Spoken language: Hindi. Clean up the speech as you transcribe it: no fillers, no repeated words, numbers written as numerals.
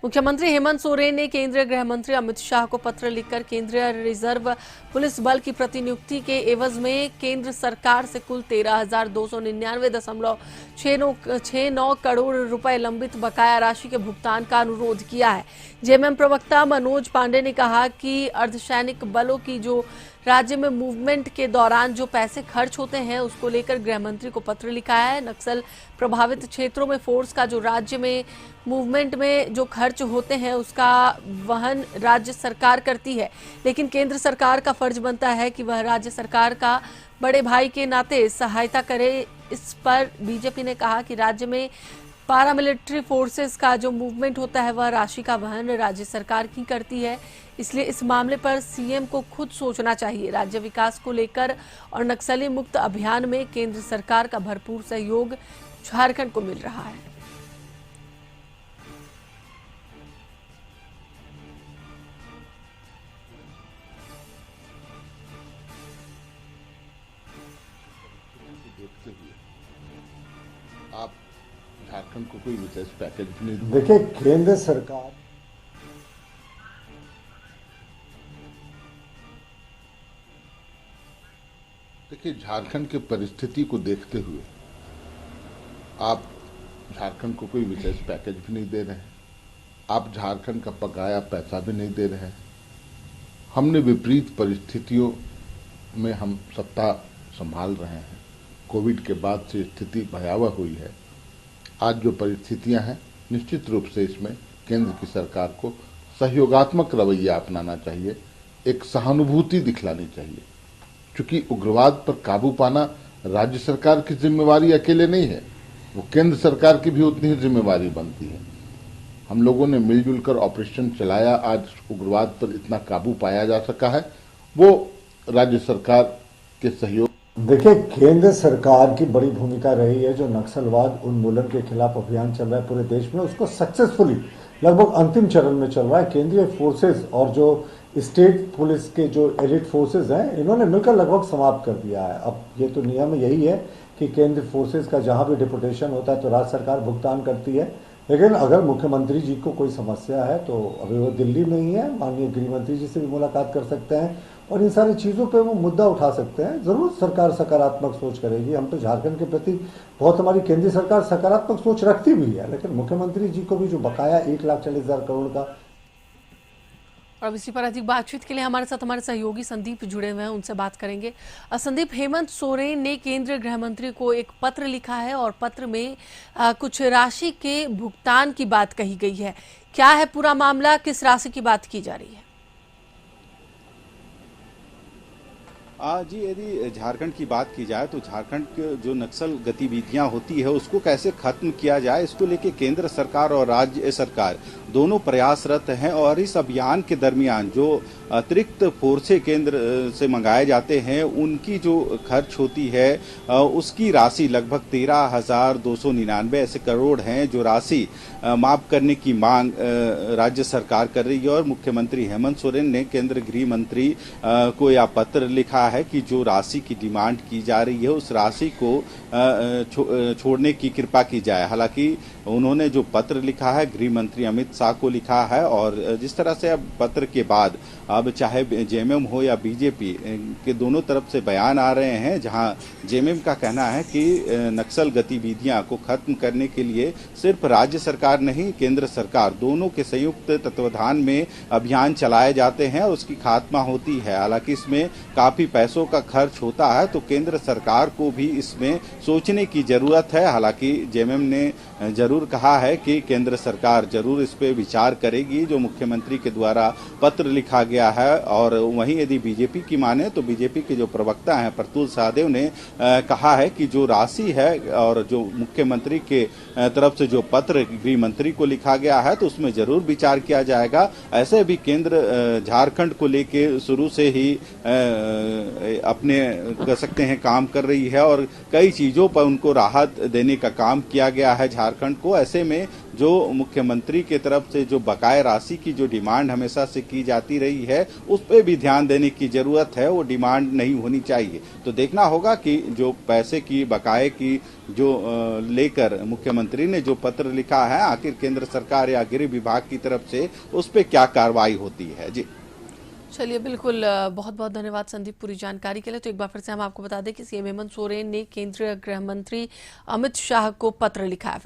मुख्यमंत्री हेमंत सोरेन ने केंद्रीय गृह मंत्री अमित शाह को पत्र लिखकर केंद्रीय रिजर्व पुलिस बल की प्रतिनियुक्ति के एवज में केंद्र सरकार से कुल 13,299.69 करोड़ रुपए लंबित बकाया राशि के भुगतान का अनुरोध किया है। जेएमएम प्रवक्ता मनोज पांडे ने कहा कि अर्धसैनिक बलों की जो राज्य में मूवमेंट के दौरान जो पैसे खर्च होते हैं उसको लेकर गृह मंत्री को पत्र लिखा है। नक्सल प्रभावित क्षेत्रों में फोर्स का जो राज्य में मूवमेंट में जो खर्च होते हैं उसका वहन राज्य सरकार करती है, लेकिन केंद्र सरकार का फर्ज बनता है कि वह राज्य सरकार का बड़े भाई के नाते सहायता करे। इस पर बीजेपी ने कहा कि राज्य में पारामिलिट्री फोर्सेस का जो मूवमेंट होता है वह राशि का वहन राज्य सरकार ही करती है, इसलिए इस मामले पर सीएम को खुद सोचना चाहिए। राज्य विकास को लेकर और नक्सली मुक्त अभियान में केंद्र सरकार का भरपूर सहयोग झारखंड को मिल रहा है। आप झारखंड को कोई विशेष पैकेज नहीं देखिए, केंद्र सरकार झारखंड की परिस्थिति को देखते हुए आप झारखंड को कोई विशेष पैकेज भी नहीं दे रहे हैं, आप झारखंड का बकाया पैसा भी नहीं दे रहे हैं। हमने विपरीत परिस्थितियों में हम सत्ता संभाल रहे हैं। कोविड के बाद से स्थिति भयावह हुई है। आज जो परिस्थितियां हैं, निश्चित रूप से इसमें केंद्र की सरकार को सहयोगात्मक रवैया अपनाना चाहिए, एक सहानुभूति दिखलानी चाहिए। क्योंकि उग्रवाद पर काबू पाना राज्य सरकार की जिम्मेवारी अकेले नहीं है, वो केंद्र सरकार की भी उतनी ही जिम्मेवारी बनती है। हम लोगों ने मिलजुल कर ऑपरेशन चलाया, आज उग्रवाद पर इतना काबू पाया जा सका है, वो राज्य सरकार के सहयोग। देखिए, केंद्र सरकार की बड़ी भूमिका रही है। जो नक्सलवाद उन्मूलन के खिलाफ अभियान चल रहा है पूरे देश में, उसको सक्सेसफुली लगभग अंतिम चरण में चल रहा है। केंद्रीय फोर्सेस और जो स्टेट पुलिस के जो एलिट फोर्सेस हैं, इन्होंने मिलकर लगभग समाप्त कर दिया है। अब ये तो नियम यही है कि केंद्र फोर्सेस का जहां भी डिपुटेशन होता है तो राज्य सरकार भुगतान करती है, लेकिन अगर मुख्यमंत्री जी को कोई समस्या है तो अभी वो दिल्ली में ही है, माननीय गृह मंत्री जी से भी मुलाकात कर सकते हैं और इन सारी चीज़ों पे वो मुद्दा उठा सकते हैं। ज़रूर सरकार सकारात्मक सोच करेगी। हम तो झारखंड के प्रति बहुत, हमारी केंद्रीय सरकार सकारात्मक सोच रखती भी है, लेकिन मुख्यमंत्री जी को भी जो बकाया 1,40,000 करोड़ का। और इसी पर अधिक बातचीत के लिए हमारे साथ हमारे सहयोगी संदीप जुड़े हुए हैं, उनसे बात करेंगे। संदीप, हेमंत सोरेन ने केंद्रीय गृह मंत्री को एक पत्र लिखा है और पत्र में कुछ राशि के भुगतान की बात कही गई है। क्या है पूरा मामला, किस राशि की बात की जा रही है? जी, यदि झारखंड की बात की जाए तो झारखंड की जो नक्सल गतिविधियां होती है उसको कैसे खत्म किया जाए, इसको लेके केंद्र सरकार और राज्य सरकार दोनों प्रयासरत हैं। और इस अभियान के दरमियान जो अतिरिक्त फोर्सें केंद्र से मंगाए जाते हैं उनकी जो खर्च होती है उसकी राशि लगभग 13,299 ऐसे करोड़ हैं, जो राशि माफ करने की मांग राज्य सरकार कर रही है। और मुख्यमंत्री हेमंत सोरेन ने केंद्र गृह मंत्री को यह पत्र लिखा है कि जो राशि की डिमांड की जा रही है उस राशि को छोड़ने की कृपा की जाए। हालांकि उन्होंने जो पत्र लिखा है गृह मंत्री अमित शाह को लिखा है, और जिस तरह से अब पत्र के बाद अब चाहे जेएमएम हो या बीजेपी के दोनों तरफ से बयान आ रहे हैं, जहां जेएमएम का कहना है कि नक्सल गतिविधियां को खत्म करने के लिए सिर्फ राज्य सरकार नहीं, केंद्र सरकार दोनों के संयुक्त तत्वाधान में अभियान चलाए जाते हैं और उसकी खात्मा होती है। हालांकि इसमें काफी पैसों का खर्च होता है, तो केंद्र सरकार को भी इसमें सोचने की जरूरत है। हालांकि जेएमएम ने जरूर कहा है कि केंद्र सरकार जरूर इस पे विचार करेगी, जो मुख्यमंत्री के द्वारा पत्र लिखा गया है। और वहीं यदि बीजेपी की माने तो बीजेपी के जो प्रवक्ता हैं प्रतुल सहदेव ने कहा है कि जो राशि है और जो मुख्यमंत्री के तरफ से जो पत्र गृह मंत्री को लिखा गया है तो उसमें जरूर विचार किया जाएगा। ऐसे भी केंद्र झारखंड को लेके शुरू से ही अपने कह सकते हैं काम कर रही है और कई चीजों पर उनको राहत देने का काम किया गया है झारखंड को। ऐसे में जो मुख्यमंत्री की तरफ से जो बकाया राशि की जो डिमांड हमेशा से की जाती रही है उस पर भी ध्यान देने की जरूरत है। वो डिमांड नहीं होनी चाहिए। तो देखना होगा कि जो पैसे की बकाये की जो लेकर मुख्यमंत्री ने जो पत्र लिखा है, आखिर केंद्र सरकार या गृह विभाग की तरफ से उस पर क्या कार्रवाई होती है। जी चलिए, बिल्कुल बहुत बहुत धन्यवाद संदीप पूरी जानकारी के लिए। तो एक बार फिर से हम आपको बता दें कि सीएम हेमंत सोरेन ने केंद्रीय गृह मंत्री अमित शाह को पत्र लिखा है।